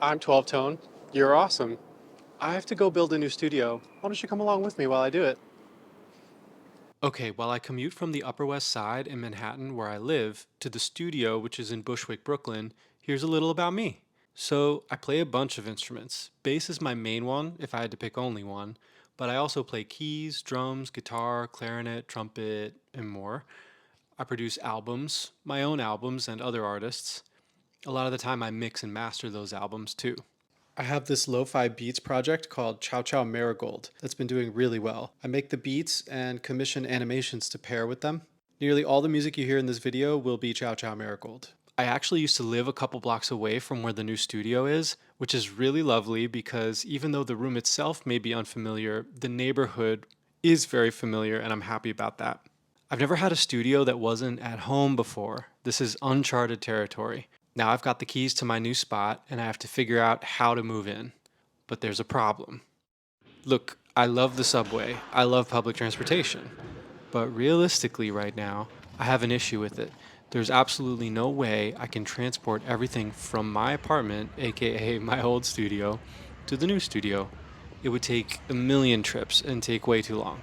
I'm 12 Tone. You're awesome. I have to go build a new studio. Why don't you come along with me while I do it? Okay, while I commute from the Upper West Side in Manhattan, where I live, to the studio, which is in Bushwick, Brooklyn, here's a little about me. So, I play a bunch of instruments. Bass is my main one, if I had to pick only one, but I also play keys, drums, guitar, clarinet, trumpet, and more. I produce albums, my own albums, and other artists. A lot of the time, I mix and master those albums too. I have this lo-fi beats project called Ciao, Marigold that's been doing really well. I make the beats and commission animations to pair with them. Nearly all the music you hear in this video will be Ciao, Marigold. I actually used to live a couple blocks away from where the new studio is, which is really lovely because even though the room itself may be unfamiliar, the neighborhood is very familiar and I'm happy about that. I've never had a studio that wasn't at home before. This is uncharted territory. Now I've got the keys to my new spot and I have to figure out how to move in. But there's a problem. Look, I love the subway. I love public transportation. But realistically, right now, I have an issue with it. There's absolutely no way I can transport everything from my apartment, aka my old studio, to the new studio. It would take a million trips and take way too long.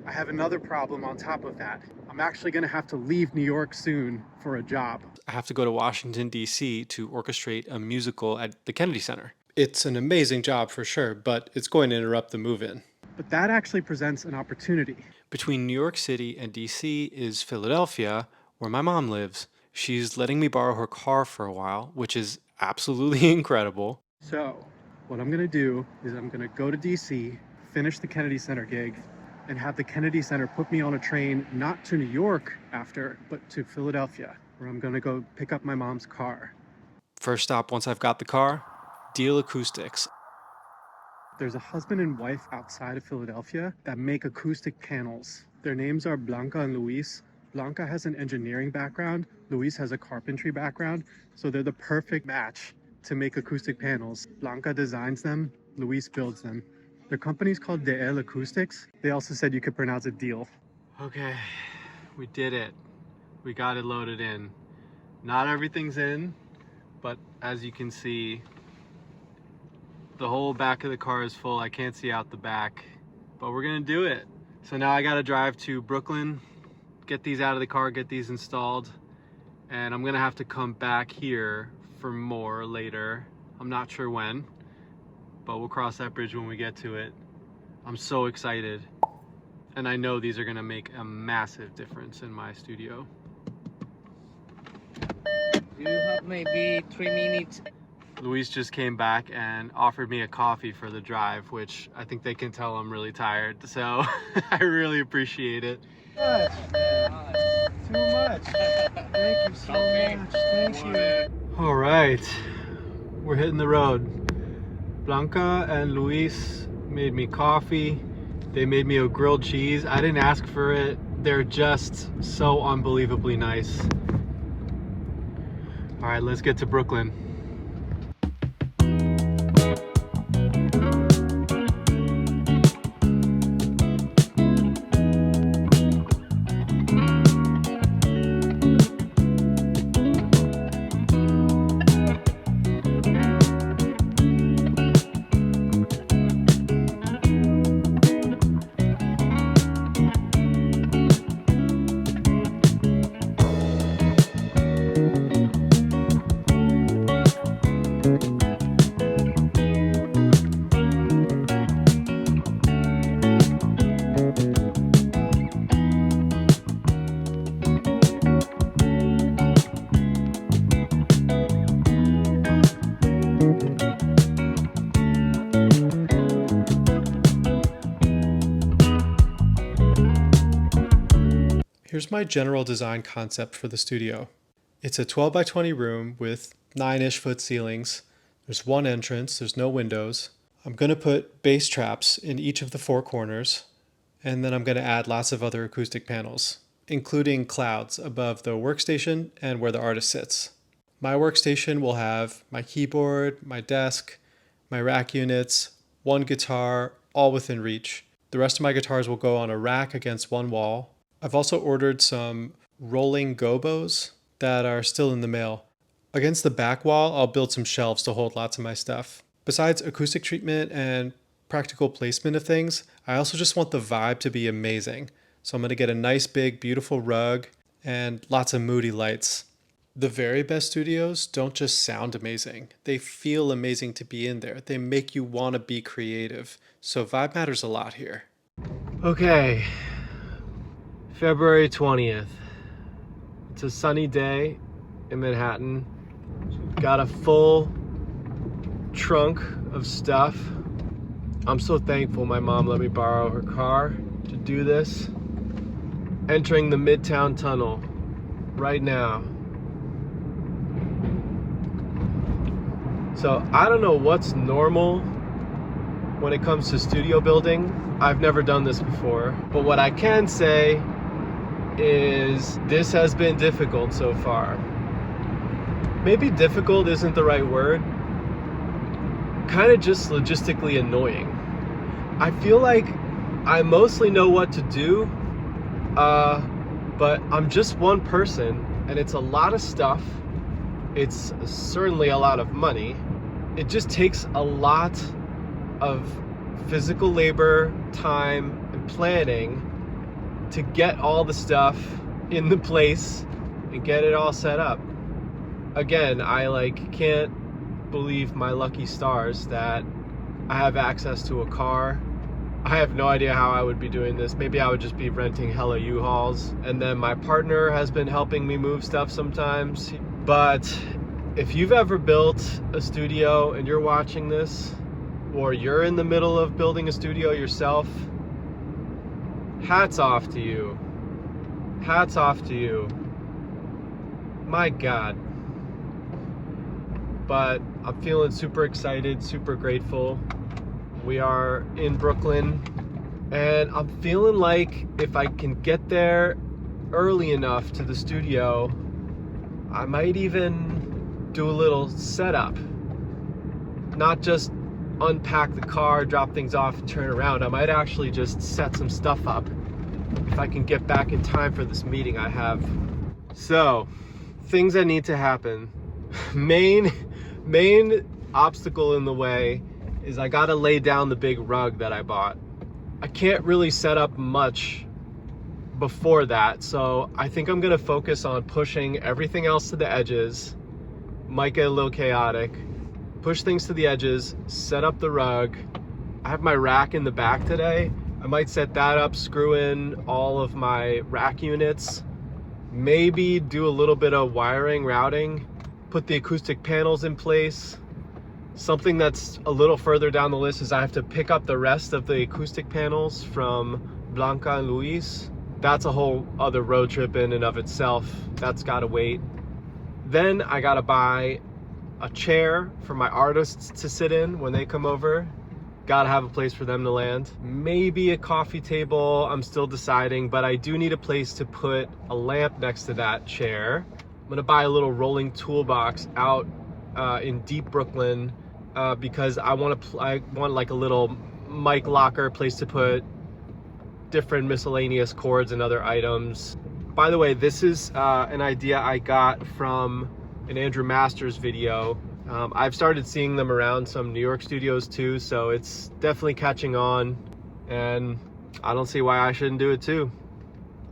I have another problem on top of that. I'm actually going to have to leave New York soon for a job. I have to go to Washington, D.C. to orchestrate a musical at the Kennedy Center. It's an amazing job for sure, but it's going to interrupt the move in. But that actually presents an opportunity. Between New York City and DC is Philadelphia, where my mom lives. She's letting me borrow her car for a while, which is absolutely incredible. So, what I'm gonna do is I'm gonna go to DC, finish the Kennedy Center gig, and have the Kennedy Center put me on a train not to New York after, but to Philadelphia, where I'm gonna go pick up my mom's car. First stop once I've got the car, Deal Acoustics. There's a husband and wife outside of Philadelphia that make acoustic panels. Their names are Blanca and Luis. Blanca has an engineering background, Luis has a carpentry background, so they're the perfect match to make acoustic panels. Blanca designs them, Luis builds them. Their company's called DL Acoustics. They also said you could pronounce it Deal. Okay, we did it. We got it loaded in. Not everything's in, but as you can see, the whole back of the car is full. I can't see out the back, but we're gonna do it. So now I gotta drive to Brooklyn, get these out of the car, get these installed, and I'm gonna have to come back here for more later. I'm not sure when, but we'll cross that bridge when we get to it. I'm so excited, and I know these are gonna make a massive difference in my studio. You have maybe 3 minutes. Luis just came back and offered me a coffee for the drive, which I think they can tell I'm really tired, so I really appreciate it. Too much. Thank you so much. Thank you. All right, we're hitting the road. Blanca and Luis made me coffee. They made me a grilled cheese. I didn't ask for it. They're just so unbelievably nice. All right, let's get to Brooklyn. Here's my general design concept for the studio. It's a 12 by 20 room with 9-ish foot ceilings. There's one entrance, there's no windows. I'm going to put bass traps in each of the 4 corners, and then I'm going to add lots of other acoustic panels, including clouds above the workstation and where the artist sits. My workstation will have my keyboard, my desk, my rack units, one guitar, all within reach. The rest of my guitars will go on a rack against one wall. I've also ordered some rolling gobos that are still in the mail. Against the back wall, I'll build some shelves to hold lots of my stuff. Besides acoustic treatment and practical placement of things, I also just want the vibe to be amazing. So I'm going to get a nice big beautiful rug and lots of moody lights. The very best studios don't just sound amazing, they feel amazing to be in there. They make you want to be creative. So vibe matters a lot here. Okay, February 20th. It's a sunny day in Manhattan. Got a full trunk of stuff. I'm so thankful my mom let me borrow her car to do this. Entering the Midtown Tunnel right now. So I don't know what's normal when it comes to studio building. I've never done this before, but what I can say is this has been difficult so far. Maybe difficult isn't the right word. Kind of just logistically annoying. I feel like I mostly know what to do, but I'm just one person and it's a lot of stuff. It's certainly a lot of money. It just takes a lot of physical labor, time, and planning to get all the stuff in the place and get it all set up. Again, I can't believe my lucky stars that I have access to a car. I have no idea how I would be doing this. Maybe I would just be renting hella U-Hauls. And then my partner has been helping me move stuff sometimes. But if you've ever built a studio and you're watching this, or you're in the middle of building a studio yourself, hats off to you. Hats off to you. My God. But I'm feeling super excited, super grateful. We are in Brooklyn, and I'm feeling like if I can get there early enough to the studio, I might even do a little setup. Not just unpack the car, drop things off, and turn around. I might actually just set some stuff up if I can get back in time for this meeting I have. So, things that need to happen. Main obstacle in the way is I gotta lay down the big rug that I bought. I can't really set up much before that, so I think I'm gonna focus on pushing everything else to the edges. Might get a little chaotic. Push things to the edges, set up the rug. I have my rack in the back today. I might set that up, screw in all of my rack units, maybe do a little bit of wiring, routing, put the acoustic panels in place. Something that's a little further down the list is I have to pick up the rest of the acoustic panels from Blanca and Luis. That's a whole other road trip in and of itself. That's gotta wait. Then I gotta buy a chair for my artists to sit in when they come over. Gotta have a place for them to land. Maybe a coffee table, I'm still deciding, but I do need a place to put a lamp next to that chair. I'm gonna buy a little rolling toolbox out in deep Brooklyn because I want like a little mic locker, place to put different miscellaneous cords and other items. By the way, this is an idea I got from an Andrew Masters video. I've started seeing them around some New York studios too, so it's definitely catching on, and I don't see why I shouldn't do it too.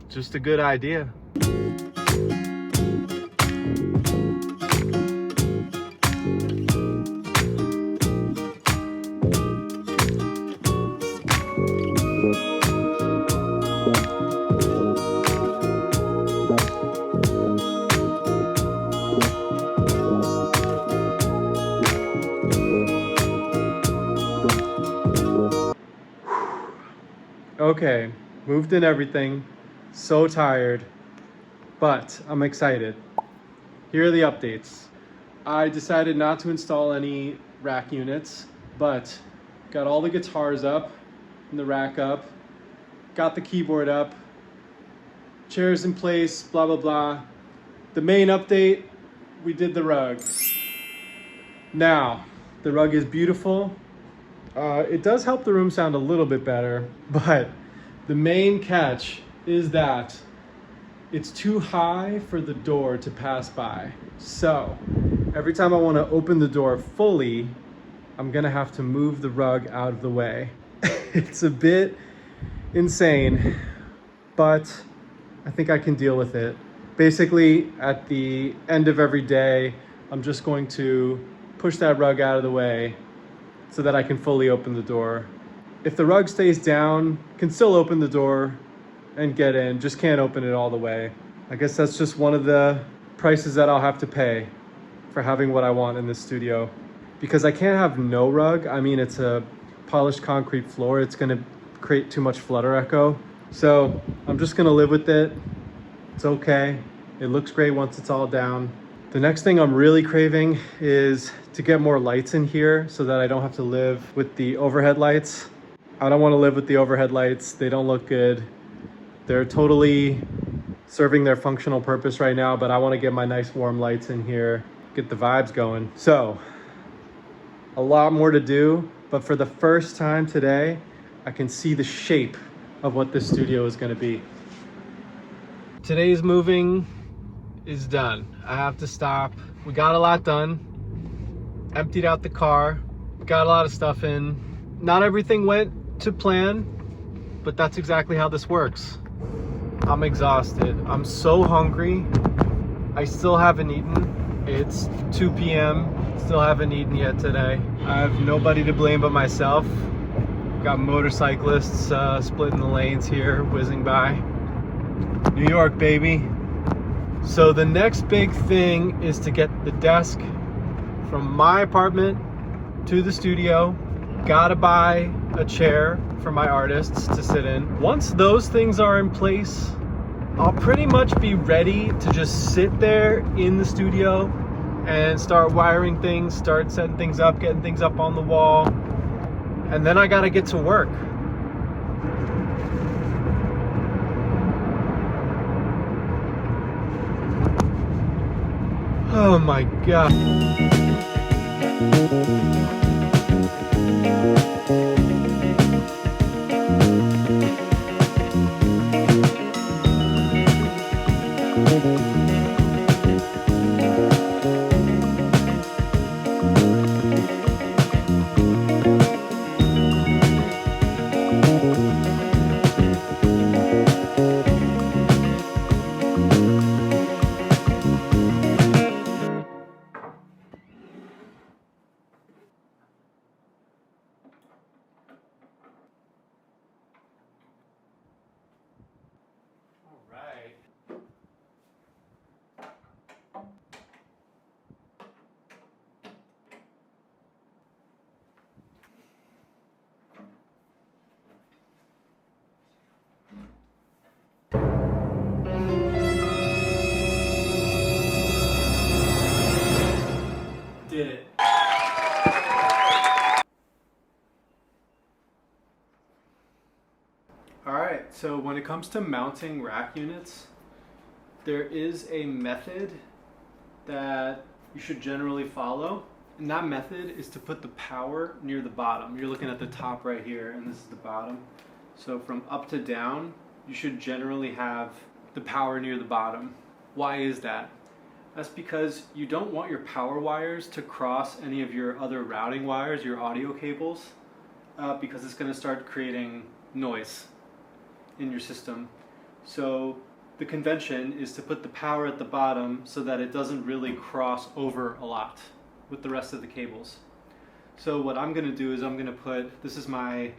Just a good idea. Okay, moved in everything, so tired, but I'm excited. Here are the updates. I decided not to install any rack units, but got all the guitars up and the rack up, got the keyboard up, chairs in place, blah, blah, blah. The main update, we did the rug. Now, the rug is beautiful. It does help the room sound a little bit better, but the main catch is that it's too high for the door to pass by. So every time I want to open the door fully, I'm gonna have to move the rug out of the way. It's a bit insane, but I think I can deal with it. Basically, at the end of every day, I'm just going to push that rug out of the way so that I can fully open the door. If the rug stays down, can still open the door and get in, just can't open it all the way. I guess that's just one of the prices that I'll have to pay for having what I want in this studio. Because I can't have no rug. I mean, it's a polished concrete floor. It's gonna create too much flutter echo. So I'm just gonna live with it. It's okay. It looks great once it's all down. The next thing I'm really craving is to get more lights in here so that I don't have to live with the overhead lights. I don't want to live with the overhead lights. They don't look good. They're totally serving their functional purpose right now, but I want to get my nice warm lights in here, get the vibes going. So, a lot more to do, but for the first time today, I can see the shape of what this studio is going to be. Today's moving is done. I have to stop. We got a lot done. Emptied out the car. Got a lot of stuff in. Not everything went to plan, but that's exactly how this works. I'm exhausted. I'm so hungry. I still haven't eaten. It's 2 p.m. Still haven't eaten yet today. I have nobody to blame but myself. Got motorcyclists splitting the lanes here, whizzing by. New York, baby. So the next big thing is to get the desk from my apartment to the studio. Gotta buy a chair for my artists to sit in. Once those things are in place, I'll pretty much be ready to just sit there in the studio and start wiring things, start setting things up, getting things up on the wall. And then I gotta get to work. Oh my God. Did it. Alright, so when it comes to mounting rack units, there is a method that you should generally follow. And that method is to put the power near the bottom. You're looking at the top right here, and this is the bottom. So from up to down, you should generally have the power near the bottom. Why is that? That's because you don't want your power wires to cross any of your other routing wires, your audio cables, because it's going to start creating noise in your system. So the convention is to put the power at the bottom so that it doesn't really cross over a lot with the rest of the cables. So what I'm going to do is I'm going to put, this is my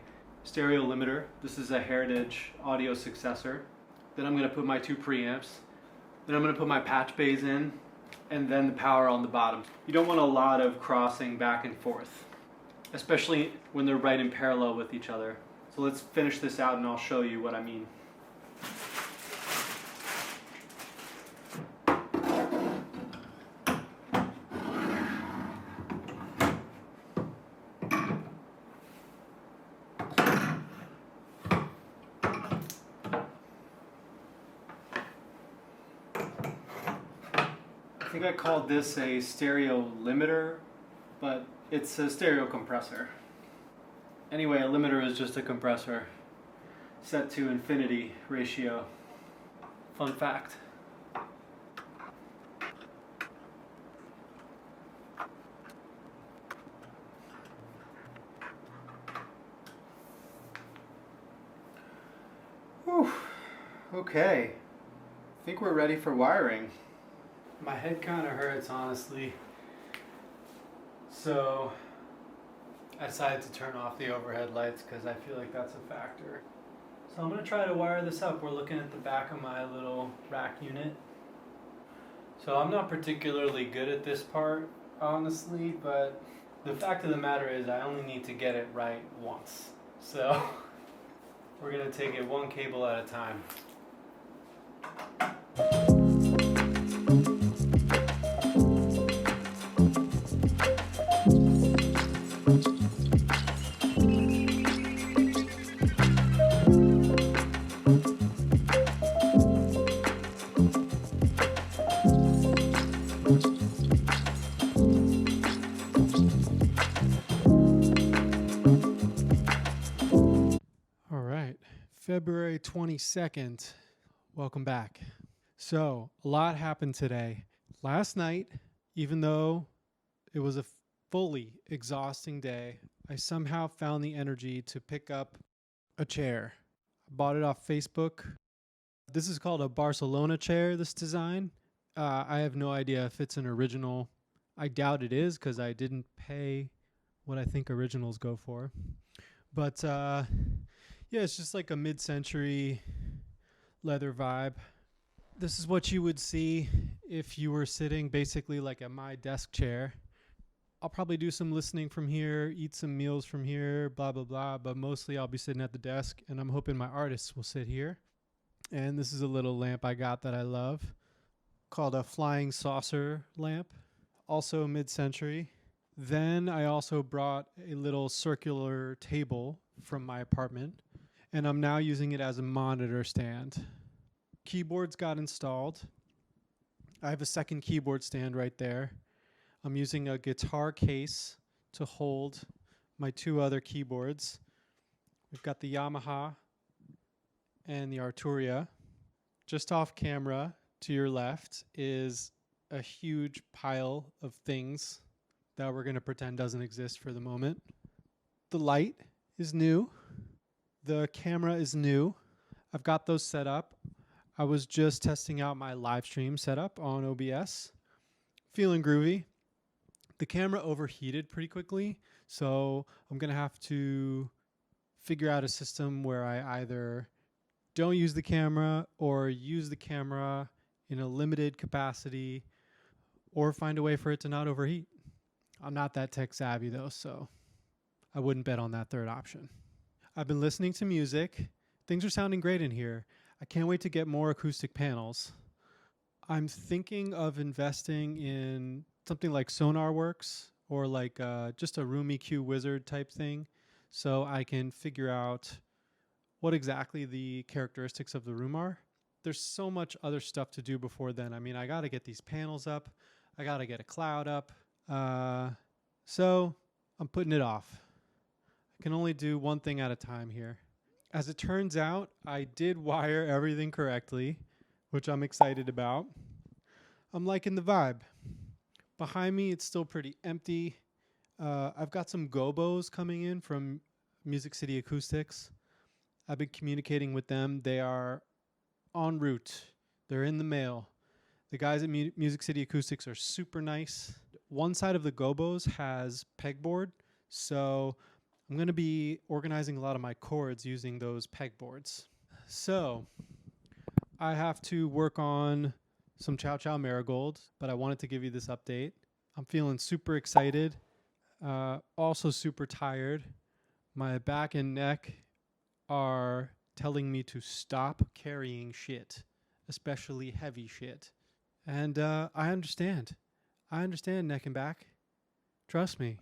stereo limiter, this is a Heritage audio successor. Then I'm going to put my 2 preamps. Then I'm going to put my patch bays in, and then the power on the bottom. You don't want a lot of crossing back and forth, especially when they're right in parallel with each other. So let's finish this out and I'll show you what I mean. I think I called this a stereo limiter, but it's a stereo compressor. Anyway, a limiter is just a compressor set to infinity ratio. Fun fact. Whew. Okay. I think we're ready for wiring. My head kind of hurts, honestly. So I decided to turn off the overhead lights because I feel like that's a factor. So I'm going to try to wire this up. We're looking at the back of my little rack unit. So I'm not particularly good at this part, honestly, but the fact of the matter is I only need to get it right once. So we're going to take it one cable at a time. All right, February 22nd. Welcome back. So, a lot happened today. Last night, even though it was a fully exhausting day, I somehow found the energy to pick up a chair. I bought it off Facebook. This is called a Barcelona chair, this design. I have no idea if it's an original. I doubt it is because I didn't pay what I think originals go for. But yeah, it's just like a mid-century leather vibe. This is what you would see if you were sitting basically like at my desk chair. I'll probably do some listening from here, eat some meals from here, blah, blah, blah. But mostly I'll be sitting at the desk, and I'm hoping my artists will sit here. And this is a little lamp I got that I love called a flying saucer lamp, also mid-century. Then I also brought a little circular table from my apartment, and I'm now using it as a monitor stand. Keyboards got installed. I have a second keyboard stand right there. I'm using a guitar case to hold my two other keyboards. We've got the Yamaha and the Arturia. Just off camera to your left is a huge pile of things that we're going to pretend doesn't exist for the moment. The light is new. The camera is new. I've got those set up. I was just testing out my live stream setup on OBS. Feeling groovy. The camera overheated pretty quickly, so I'm going to have to figure out a system where I either don't use the camera or use the camera in a limited capacity or find a way for it to not overheat. I'm not that tech savvy though, so I wouldn't bet on that third option. I've been listening to music. Things are sounding great in here. I can't wait to get more acoustic panels. I'm thinking of investing in something like SonarWorks or like just a Room EQ Wizard type thing, so I can figure out what exactly the characteristics of the room are. There's so much other stuff to do before then. I mean, I got to get these panels up. I got to get a cloud up. So I'm putting it off. I can only do one thing at a time here. As it turns out, I did wire everything correctly, which I'm excited about. I'm liking the vibe. Behind me, it's still pretty empty. I've got some gobos coming in from Music City Acoustics. I've been communicating with them. They are en route. They're in the mail. The guys at Music City Acoustics are super nice. One side of the gobos has pegboard, so I'm going to be organizing a lot of my chords using those pegboards. So I have to work on some Ciao Marigold, but I wanted to give you this update. I'm feeling super excited, also super tired. My back and neck are telling me to stop carrying shit, especially heavy shit. And I understand. I understand, neck and back. Trust me.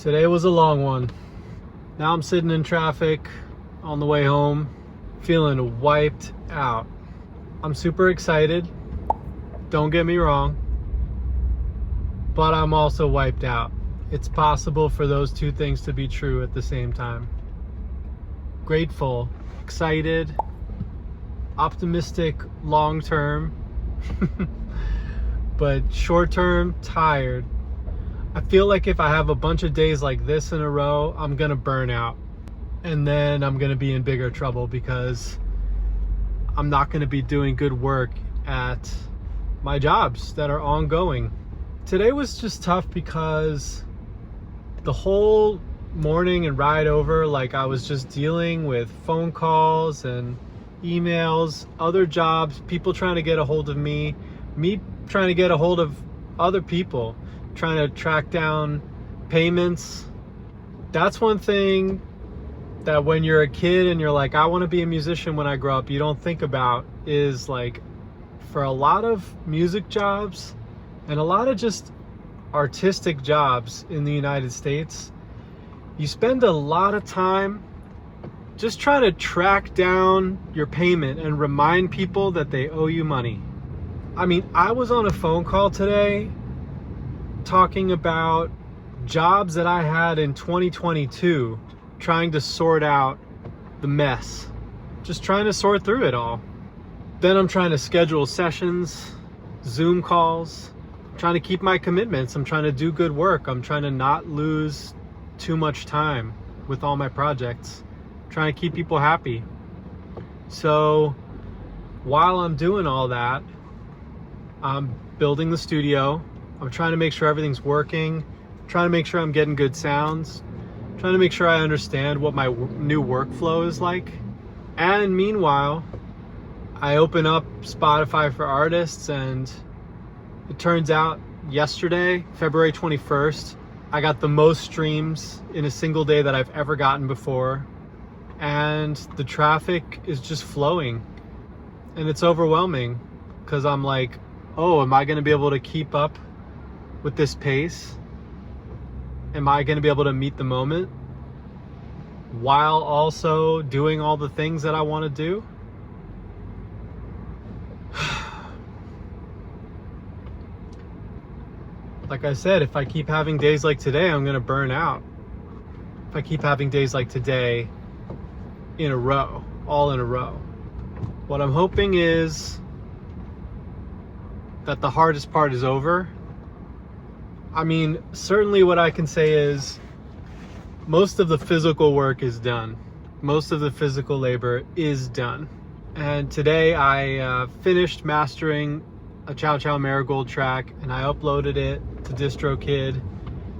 Today was a long one. Now I'm sitting in traffic on the way home, feeling wiped out. I'm super excited, don't get me wrong, but I'm also wiped out. It's possible for those two things to be true at the same time. Grateful, excited, optimistic long term, but short term, tired. I feel like if I have a bunch of days like this in a row, I'm gonna burn out. And then I'm gonna be in bigger trouble because I'm not gonna be doing good work at my jobs that are ongoing. Today was just tough because the whole morning and ride over, like I was just dealing with phone calls and emails, other jobs, people trying to get a hold of me trying to get a hold of other people, trying to track down payments. That's one thing that when you're a kid and you're like, I want to be a musician when I grow up, you don't think about is like, for a lot of music jobs and a lot of just artistic jobs in the United States, you spend a lot of time just trying to track down your payment and remind people that they owe you money. I mean, I was on a phone call today talking about jobs that I had in 2022, trying to sort out the mess, just trying to sort through it all. Then I'm trying to schedule sessions, Zoom calls, trying to keep my commitments. I'm trying to do good work. I'm trying to not lose too much time with all my projects, trying to keep people happy. So while I'm doing all that, I'm building the studio. I'm trying to make sure everything's working, trying to make sure I'm getting good sounds, trying to make sure I understand what my new workflow is like. And meanwhile, I open up Spotify for Artists, and it turns out yesterday, February 21st, I got the most streams in a single day that I've ever gotten before. And the traffic is just flowing. And it's overwhelming because I'm like, oh, am I going to be able to keep up with this pace? Am I going to be able to meet the moment while also doing all the things that I want to do? Like I said, if I keep having days like today, I'm going to burn out. If I keep having days like today in a row, all in a row. What I'm hoping is that the hardest part is over. I mean, certainly what I can say is most of the physical work is done. Most of the physical labor is done. And today I finished mastering a Ciao Marigold track, and I uploaded it to DistroKid.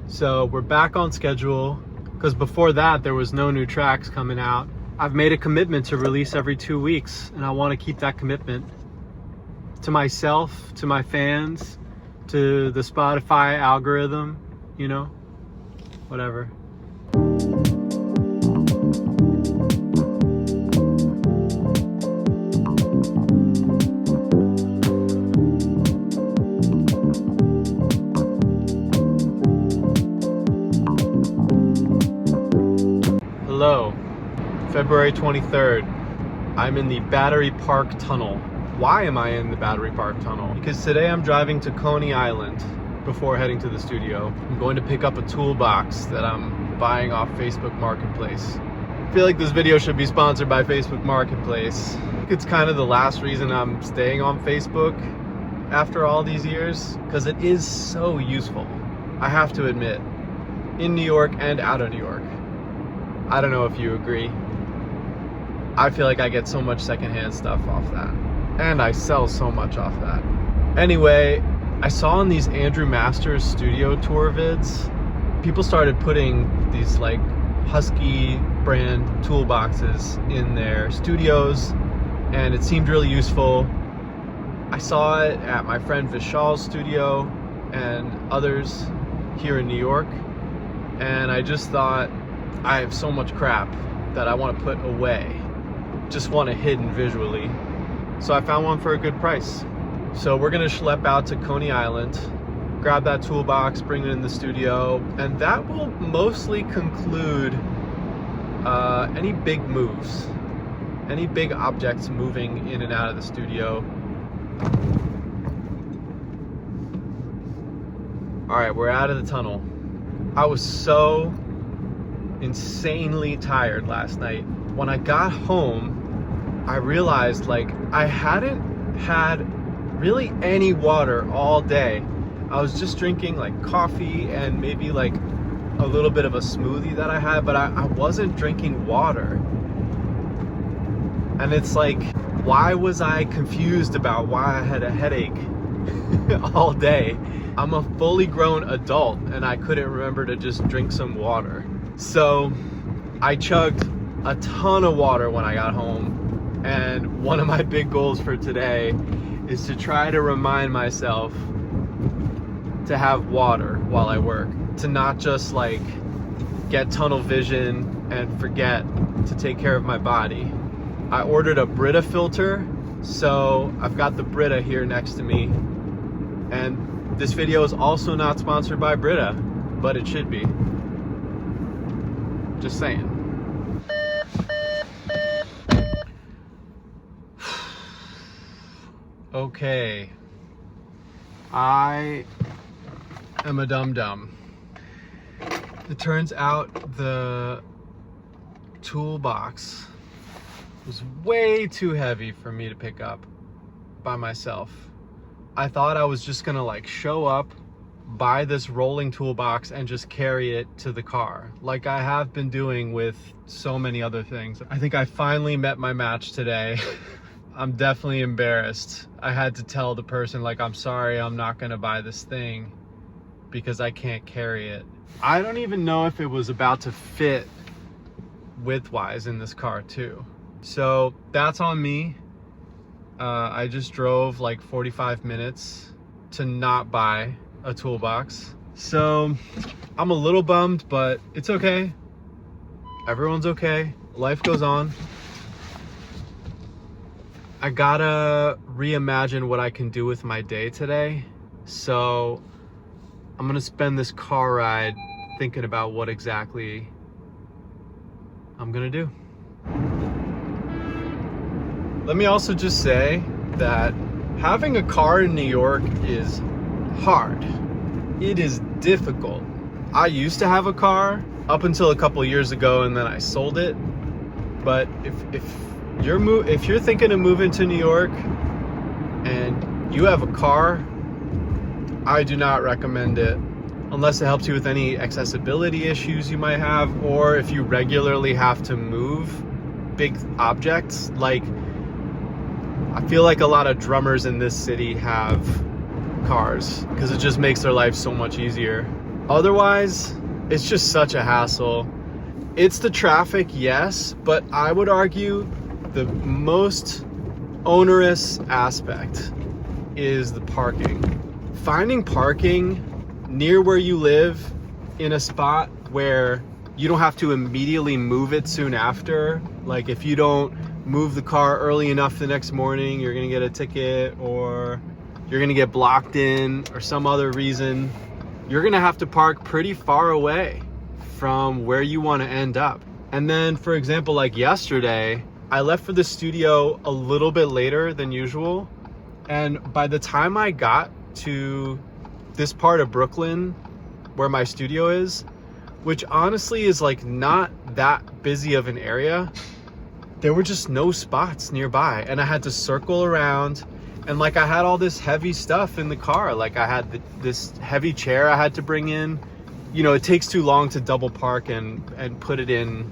So we're back on schedule, because before that there was no new tracks coming out. I've made a commitment to release every 2 weeks, and I want to keep that commitment to myself, to my fans, to the Spotify algorithm, you know, whatever. Hello, February 23rd. I'm in the Battery Park Tunnel. Why am I in the Battery Park Tunnel? Because today I'm driving to Coney Island before heading to the studio. I'm going to pick up a toolbox that I'm buying off Facebook Marketplace. I feel like this video should be sponsored by Facebook Marketplace. It's kind of the last reason I'm staying on Facebook after all these years, because it is so useful. I have to admit, in New York and out of New York. I don't know if you agree. I feel like I get so much secondhand stuff off that. And I sell so much off that. Anyway, I saw in these Andrew Masters studio tour vids, people started putting these like Husky brand toolboxes in their studios, and it seemed really useful. I saw it at my friend Vishal's studio and others here in New York, and I just thought, I have so much crap that I want to put away. Just want it hidden visually. So I found one for a good price. So we're gonna schlep out to Coney Island, grab that toolbox, bring it in the studio, and that will mostly conclude any big moves, any big objects moving in and out of the studio. All right, we're out of the tunnel. I was so insanely tired last night. When I got home, I realized like I hadn't had really any water all day. I was just drinking like coffee and maybe like a little bit of a smoothie that I had, but I wasn't drinking water. And it's like, why was I confused about why I had a headache all day? I'm a fully grown adult and I couldn't remember to just drink some water. So I chugged a ton of water when I got home. And one of my big goals for today is to try to remind myself to have water while I work, to not just like get tunnel vision and forget to take care of my body. I ordered a Brita filter, so I've got the Brita here next to me. And this video is also not sponsored by Brita, but it should be. Just saying. Okay. I am a dum-dum. It turns out the toolbox was way too heavy for me to pick up by myself. I thought I was just gonna like show up, buy this rolling toolbox and just carry it to the car, like I have been doing with so many other things. I think I finally met my match today. I'm definitely embarrassed. I had to tell the person like, I'm sorry, I'm not gonna buy this thing because I can't carry it. I don't even know if it was about to fit width-wise in this car too. So that's on me. I just drove like 45 minutes to not buy a toolbox. So I'm a little bummed, but it's okay. Everyone's okay. Life goes on. I gotta reimagine what I can do with my day today. So I'm gonna spend this car ride thinking about what exactly I'm gonna do. Let me also just say that having a car in New York is hard. It is difficult. I used to have a car up until a couple years ago and then I sold it. But if you're thinking of moving to New York and you have a car, I do not recommend it unless it helps you with any accessibility issues you might have, or if you regularly have to move big objects. Like, I feel like a lot of drummers in this city have cars because it just makes their life so much easier. Otherwise, it's just such a hassle. It's the traffic, yes, but I would argue the most onerous aspect is the parking. Finding parking near where you live in a spot where you don't have to immediately move it soon after. Like if you don't move the car early enough the next morning, you're gonna get a ticket, or you're gonna get blocked in, or some other reason. You're gonna have to park pretty far away from where you wanna end up. And then, for example, like yesterday, I left for the studio a little bit later than usual. And by the time I got to this part of Brooklyn where my studio is, which honestly is like not that busy of an area, there were just no spots nearby, and I had to circle around. And like I had all this heavy stuff in the car. Like I had this heavy chair I had to bring in. You know, it takes too long to double park and put it in,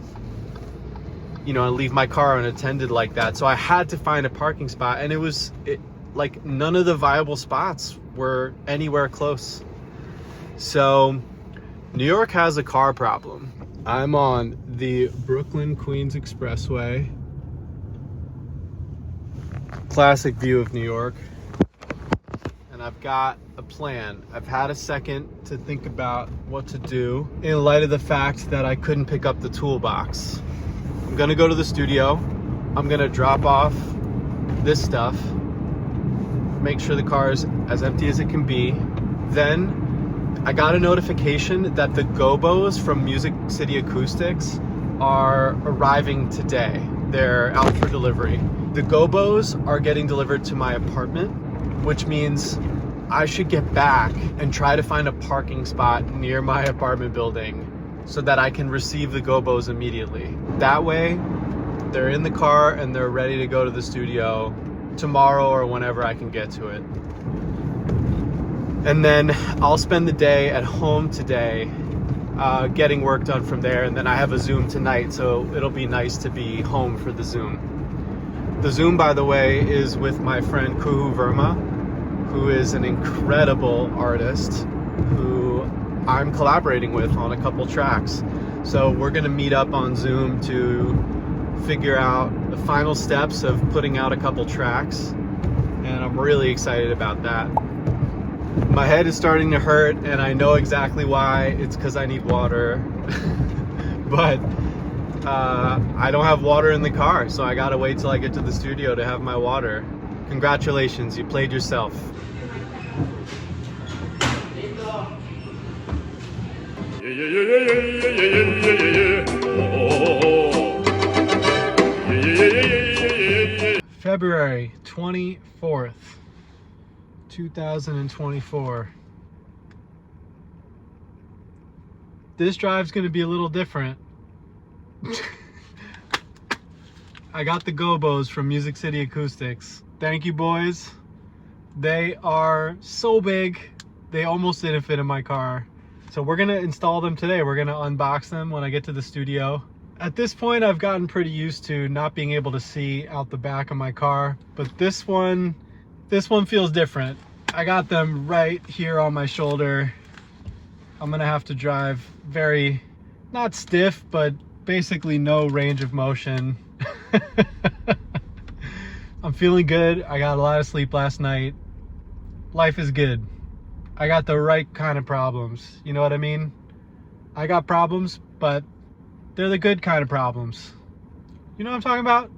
you know, and leave my car unattended like that. So I had to find a parking spot, and like none of the viable spots were anywhere close. So New York has a car problem. I'm on the Brooklyn Queens Expressway. Classic view of New York. And I've got a plan. I've had a second to think about what to do in light of the fact that I couldn't pick up the toolbox. I'm gonna go to the studio. I'm gonna drop off this stuff, make sure the car is as empty as it can be. Then I got a notification that the gobos from Music City Acoustics are arriving today. They're out for delivery. The gobos are getting delivered to my apartment, which means I should get back and try to find a parking spot near my apartment building so that I can receive the gobos immediately. That way, they're in the car and they're ready to go to the studio tomorrow or whenever I can get to it. And then I'll spend the day at home today getting work done from there, and then I have a Zoom tonight, so it'll be nice to be home for the Zoom. The Zoom, by the way, is with my friend Kuhu Verma, who is an incredible artist who I'm collaborating with on a couple tracks. So we're gonna meet up on Zoom to figure out the final steps of putting out a couple tracks, and I'm really excited about that. My head is starting to hurt, and I know exactly why. It's because I need water. But I don't have water in the car, so I gotta wait till I get to the studio to have my water. Congratulations, you played yourself. February 24th. 2024. This drive's gonna be a little different. I got the gobos from Music City Acoustics. Thank you, boys. They are so big, they almost didn't fit in my car. So we're gonna install them today. We're gonna unbox them when I get to the studio. At this point, I've gotten pretty used to not being able to see out the back of my car, but this one feels different. I got them right here on my shoulder. I'm gonna have to drive very, not stiff, but basically no range of motion. I'm feeling good. I got a lot of sleep last night. Life is good. I got the right kind of problems. You know what I mean? I got problems, but they're the good kind of problems. You know what I'm talking about?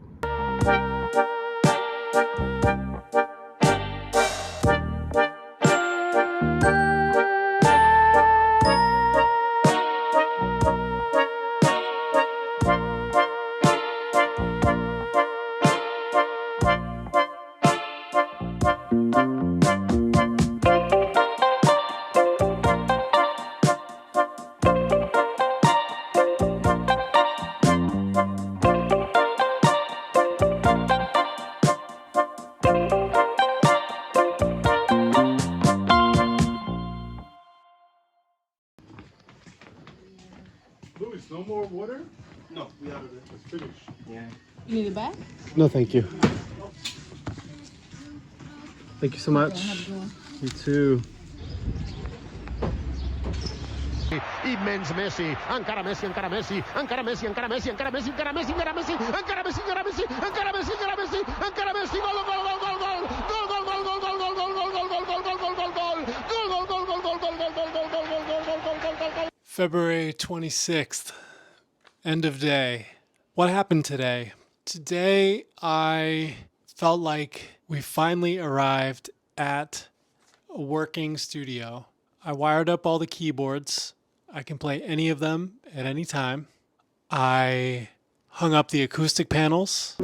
Louis, no more water? No, we have it. It's finished. Yeah. You need a bag? No, thank you. Thank you so much. Have a good one. You too. Immens Messi, encara Messi, encara Messi, encara Messi, encara Messi, encara Messi, encara Messi, encara Messi, encara Messi, encara Messi, encara Messi, encara Messi, encara Messi, gol, gol, gol, gol, gol, gol, gol, gol, gol, gol, gol, gol, gol, gol, gol, gol, gol, gol. February 26th, end of day. What happened today? Today, I felt like we finally arrived at a working studio. I wired up all the keyboards. I can play any of them at any time. I hung up the acoustic panels.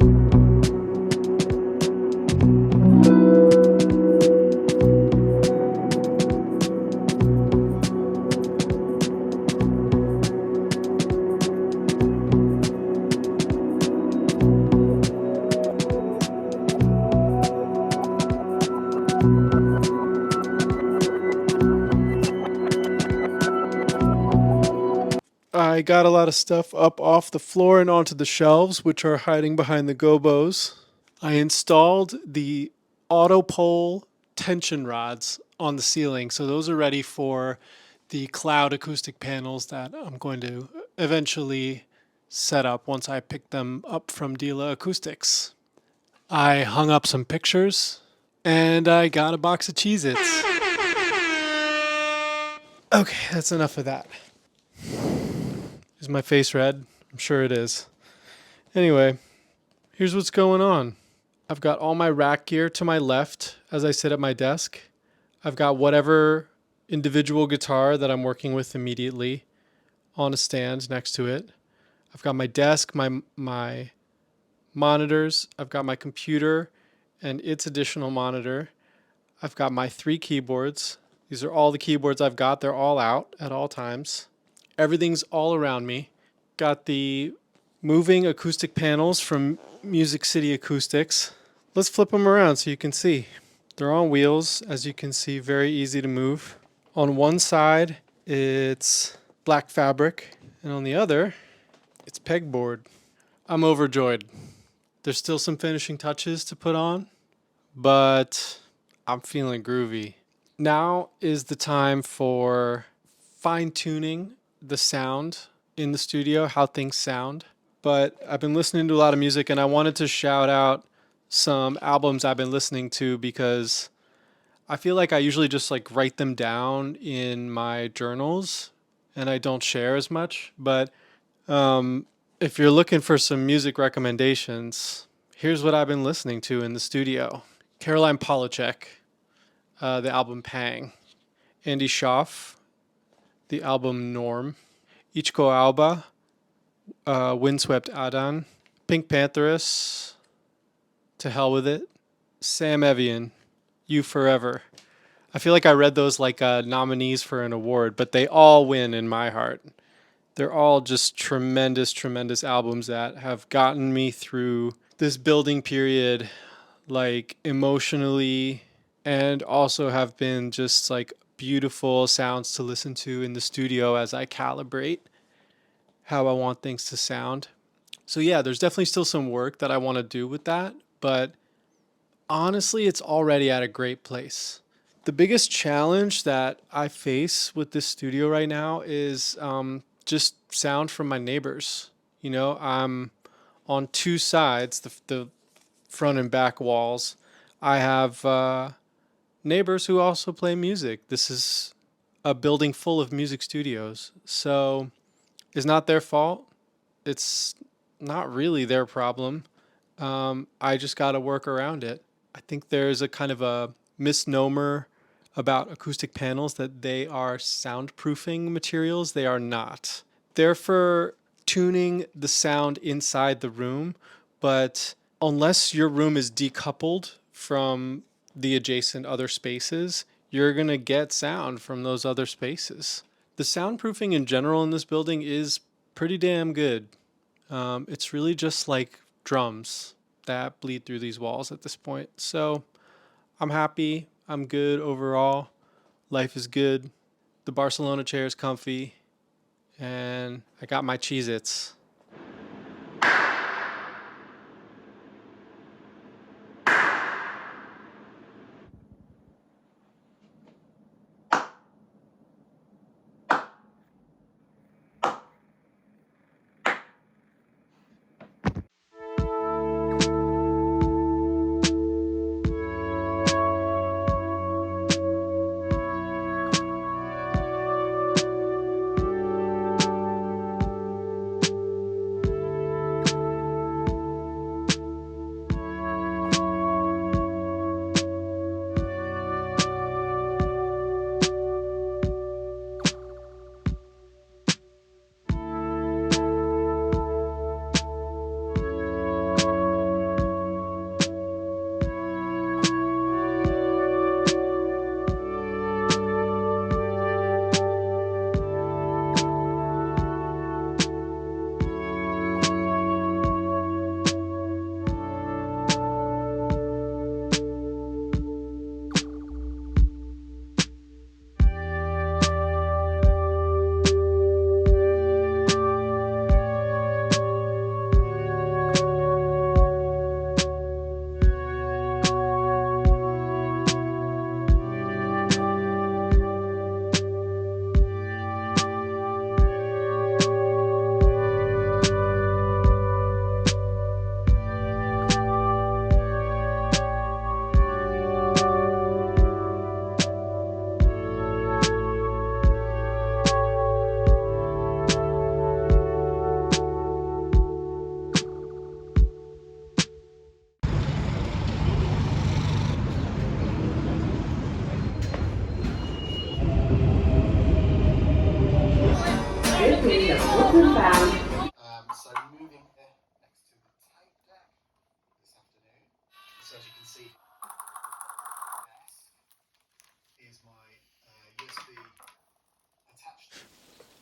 I got a lot of stuff up off the floor and onto the shelves, which are hiding behind the gobos. I installed the auto pole tension rods on the ceiling, so those are ready for the cloud acoustic panels that I'm going to eventually set up once I pick them up from Dila Acoustics. I hung up some pictures, and I got a box of Cheez Its. Okay, that's enough of that. Is my face red? I'm sure it is. Anyway, here's what's going on. I've got all my rack gear to my left as I sit at my desk. I've got whatever individual guitar that I'm working with immediately on a stand next to it. I've got my desk, my monitors, I've got my computer and its additional monitor. I've got my 3 keyboards. These are all the keyboards I've got. They're all out at all times. Everything's all around me. Got the moving acoustic panels from Music City Acoustics. Let's flip them around so you can see. They're on wheels, as you can see, very easy to move. On one side, it's black fabric, and on the other, it's pegboard. I'm overjoyed. There's still some finishing touches to put on, but I'm feeling groovy. Now is the time for fine-tuning the sound in the studio, how things sound. But I've been listening to a lot of music, and I wanted to shout out some albums I've been listening to because I feel like I usually just like write them down in my journals and I don't share as much. But if you're looking for some music recommendations, here's what I've been listening to in the studio. Caroline Polachek, the album Pang. Andy Schaaf, the album Norm. Ichiko Alba, Windswept Adan. Pink Pantheress, To Hell With It. Sam Evian, You Forever. I feel like I read those like nominees for an award, but they all win in my heart. They're all just tremendous, tremendous albums that have gotten me through this building period, like emotionally, and also have been just like beautiful sounds to listen to in the studio as I calibrate how I want things to sound. So yeah, there's definitely still some work that I want to do with that, but honestly, it's already at a great place. The biggest challenge that I face with this studio right now is just sound from my neighbors. You know, I'm on 2 sides, the front and back walls. I have neighbors who also play music. This is a building full of music studios. So it's not their fault. It's not really their problem. I just got to work around it. I think there's a kind of a misnomer about acoustic panels that they are soundproofing materials. They are not. They're for tuning the sound inside the room, but unless your room is decoupled from the adjacent other spaces, you're going to get sound from those other spaces. The soundproofing in general in this building is pretty damn good. It's really just like drums that bleed through these walls at this point. So I'm happy. I'm good overall. Life is good. The Barcelona chair is comfy. And I got my Cheez Its.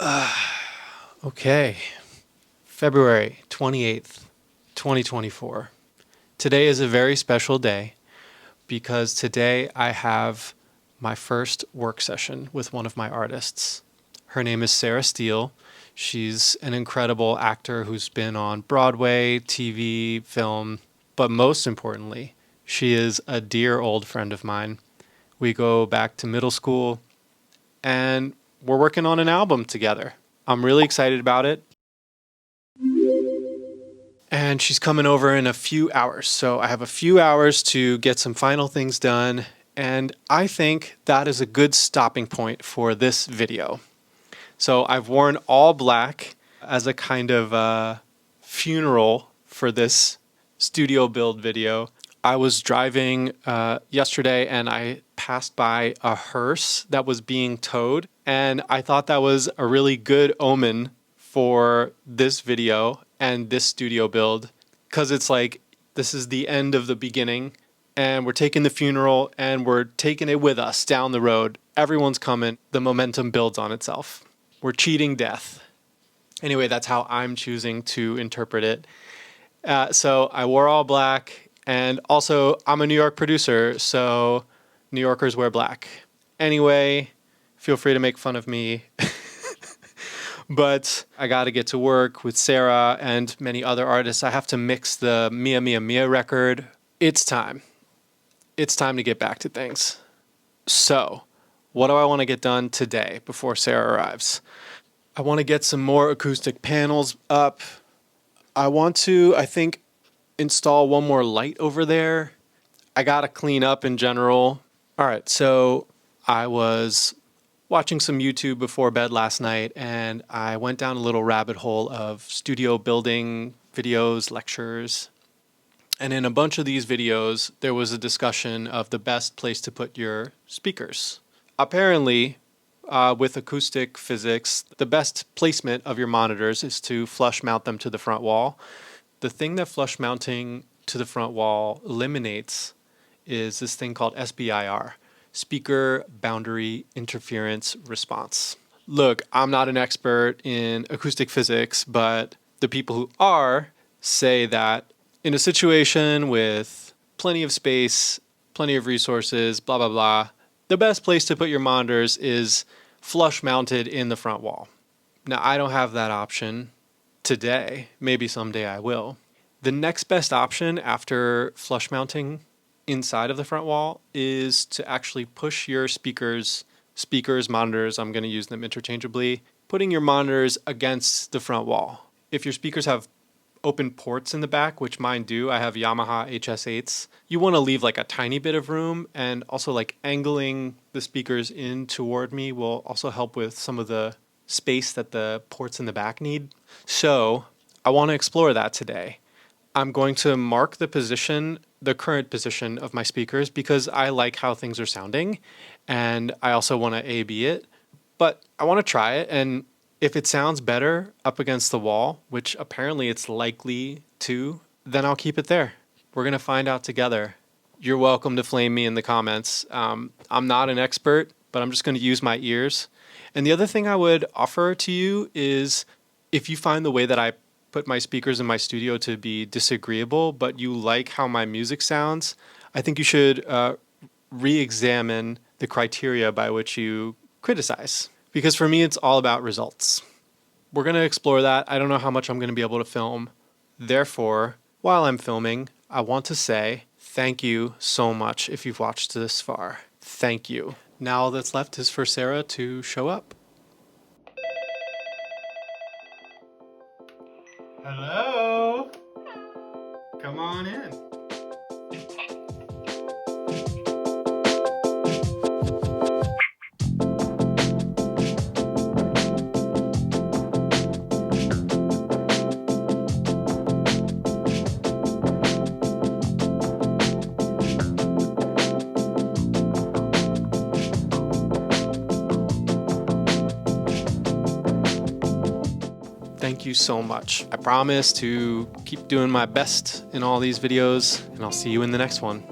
Okay, February 28th, 2024. Today is a very special day because today I have my first work session with one of my artists. Her name is Sarah Steele. She's an incredible actor who's been on Broadway, TV, film, but most importantly, she is a dear old friend of mine. We go back to middle school and we're working on an album together. I'm really excited about it. And she's coming over in a few hours. So I have a few hours to get some final things done. And I think that is a good stopping point for this video. So I've worn all black as a kind of funeral for this studio build video. I was driving yesterday and I passed by a hearse that was being towed. And I thought that was a really good omen for this video and this studio build, because it's like, this is the end of the beginning and we're taking the funeral and we're taking it with us down the road. Everyone's coming. The momentum builds on itself. We're cheating death. Anyway, that's how I'm choosing to interpret it. So I wore all black, and also I'm a New York producer, so New Yorkers wear black. Anyway, feel free to make fun of me. But I got to get to work with Sarah and many other artists. I have to mix the Mia Mia Mia record. It's time. It's time to get back to things. So, what do I want to get done today before Sarah arrives? I want to get some more acoustic panels up. I want to, I think, install one more light over there. I got to clean up in general. All right, so I was watching some YouTube before bed last night, and I went down a little rabbit hole of studio building videos, lectures. And in a bunch of these videos, there was a discussion of the best place to put your speakers. Apparently, with acoustic physics, the best placement of your monitors is to flush mount them to the front wall. The thing that flush mounting to the front wall eliminates is this thing called SBIR. Speaker Boundary Interference Response. Look, I'm not an expert in acoustic physics, but the people who are say that in a situation with plenty of space, plenty of resources, blah, blah, blah, the best place to put your monitors is flush mounted in the front wall. Now, I don't have that option today. Maybe someday I will. The next best option after flush mounting inside of the front wall is to actually push your speakers, monitors, I'm going to use them interchangeably, putting your monitors against the front wall. If your speakers have open ports in the back, which mine do, I have Yamaha HS8s, you want to leave like a tiny bit of room, and also like angling the speakers in toward me will also help with some of the space that the ports in the back need. So I want to explore that today. I'm going to mark the current position of my speakers because I like how things are sounding, and I also want to A/B it, but I want to try it, and if it sounds better up against the wall, which apparently it's likely to, then I'll keep it there. We're going to find out together. You're welcome to flame me in the comments. I'm not an expert, but I'm just going to use my ears. And the other thing I would offer to you is, if you find the way that I put my speakers in my studio to be disagreeable, but you like how my music sounds, I think you should re-examine the criteria by which you criticize. Because for me, it's all about results. We're going to explore that. I don't know how much I'm going to be able to film. Therefore, while I'm filming, I want to say thank you so much if you've watched this far. Thank you. Now all that's left is for Sarah to show up. Hello. Come on in. Thank you so much. I promise to keep doing my best in all these videos, and I'll see you in the next one.